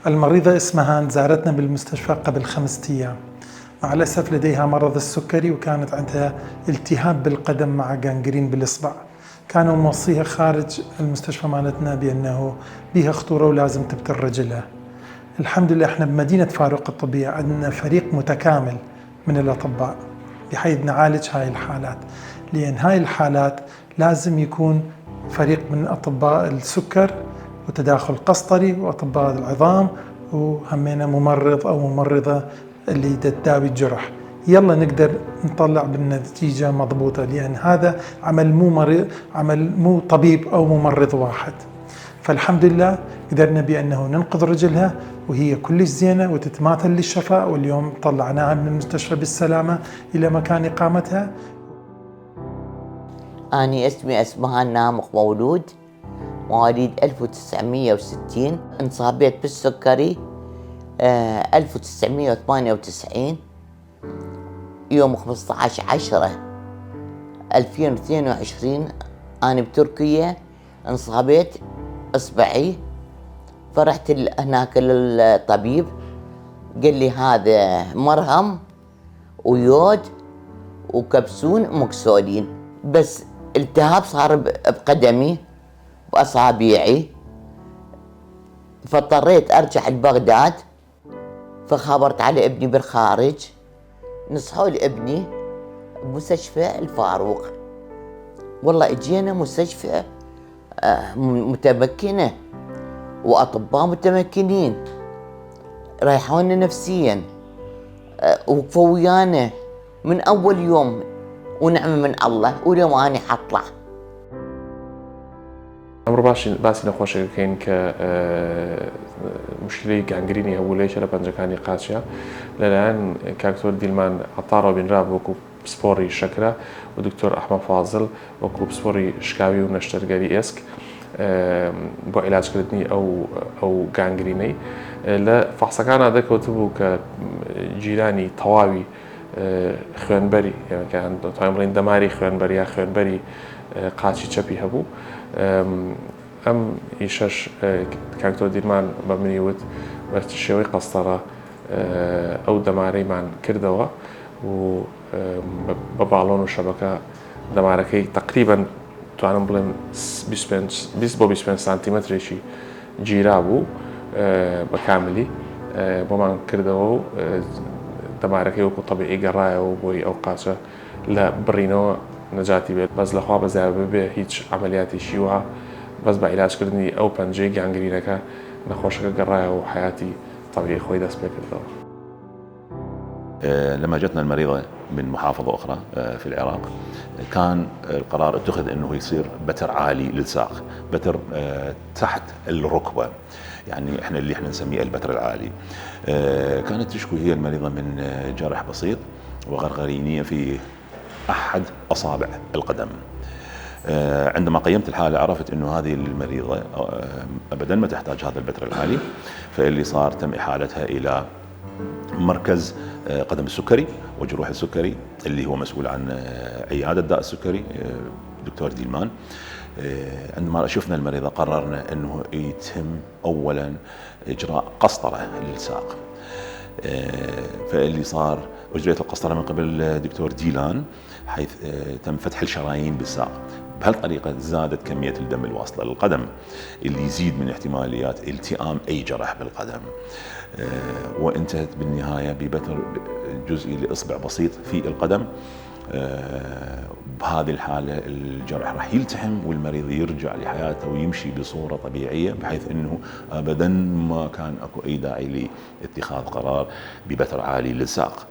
المريضة اسمها هاند زارتنا بالمستشفى قبل 5 أيام. مع الأسف لديها مرض السكري، وكانت عندها التهاب بالقدم مع جانجرين بالإصبع. كانوا موصيها خارج المستشفى مالتنا بأنه بيها خطورة ولازم تبتر رجلها. الحمد لله احنا بمدينة فاروق الطبية عندنا فريق متكامل من الأطباء بحيث نعالج هاي الحالات، لأن هاي الحالات لازم يكون فريق من أطباء السكر وتداخل قسطري وأطباء العظام، وهمينا ممرض أو ممرضة اللي تداوي الجرح. يلا نقدر نطلع بالنتيجة مضبوطة، لأن هذا عمل مو طبيب أو ممرض واحد. فالحمد لله قدرنا بأنه ننقذ رجلها وهي كلش زينة وتتماثل للشفاء، واليوم طلعناها من المستشفى بالسلامة إلى مكان إقامتها. أنا اسمي أسمهان نامق مولود، مواليد 1960. انصابيت بالسكري 1998 يوم 15/10/2022. أنا بتركيا انصابيت إصبعي، فرحت هناك للطبيب قال لي هذا مرهم ويود وكبسون ومكسولين، بس التهاب صار بقدمي بأصابيعي، فاضطريت أرجع لبغداد. فخابرت على ابني بالخارج، نصحوا لابني بمستشفى الفاروق. والله اجينا مستشفى متمكنة وأطباء متمكنين، ريحونا نفسيا، وقفوا ويانا من أول يوم، ونعمة من الله. واليوم أنا حطلع. ئەمڕۆ باسی نەخۆشەکەین کە مشکلەی گانگرینی هەبوو لە یەکێ لە پەنجەکانی قاچیا لەلایەن کاکتۆر دیلمان عەتاڕەوە بینرا وەکو پسپۆڕی شەکرە و دکتۆر ئەحمەد فازڵ وەکو پسپۆڕی شکاوی و نەشتەرگەری ئێسک بۆ عیلاجکردنی ئەو گانگرینەی. لە فەحسەکانە دەکەوتبوو کە جیرانی تەواوی خوێنبەری توانین بڵێن دەماری خوێنبەری یا خوێنبەری قاچی چەپی هەبوو. ئەم ئیشەش کاکتۆر دیلمان بە منی وت بە شێوەی قەستەڕە ئەو دەمارەیمان کردەوە و بە باڵۆن و شەبەکە دەمارەکەی تەقریبەن توانم بڵێم 20 بۆ 25 سانتیمەترێکی گیرا بوو بە کاملی بۆمان کردەوە و دەمارەکەی وەکو تەبیعی گەڕایەوە بۆی ئەو قاچە لە بڕینەوە نەجاتی بێت. بەس لەخوا بەزای ببێ هیچ عملیاتیشی وە بەس بە عیلاجکردنی ئەو پەنجەی گانگرینەکە نەخۆشەکە گەڕایەوە و حیاتی طبيعي خوي داس بيكردوا. لما جتنا المريضة من محافظة أخرى في العراق كان القرار اتخذ أنه يصير بتر عالي للساق، بتر تحت الركبة، يعني احنا اللي نسميه البتر العالي. كانت تشكو هي المريضة من جرح بسيط وغرغرينية في أحد أصابع القدم. عندما قيمت الحالة عرفت أنه هذه المريضة أبدا ما تحتاج هذا البتر العالي، فاللي صار تم إحالتها إلى مركز قدم السكري وجروح السكري اللي هو مسؤول عن عيادة داء السكري دكتور ديلمان. عندما شفنا المريضة قررنا أنه يتم أولا إجراء قسطرة للساق، فاللي صار أجريت القسطرة من قبل دكتور ديلان حيث تم فتح الشرايين بالساق. بهالطريقة زادت كمية الدم الواصلة للقدم اللي يزيد من احتماليات التئام أي جرح بالقدم، وانتهت بالنهاية ببتر جزئي لإصبع بسيط في القدم. بهذه الحالة الجرح راح يلتحم والمريض يرجع لحياته ويمشي بصورة طبيعية، بحيث أنه أبدا ما كان أكو أي داعي لاتخاذ قرار ببتر عالي للساق.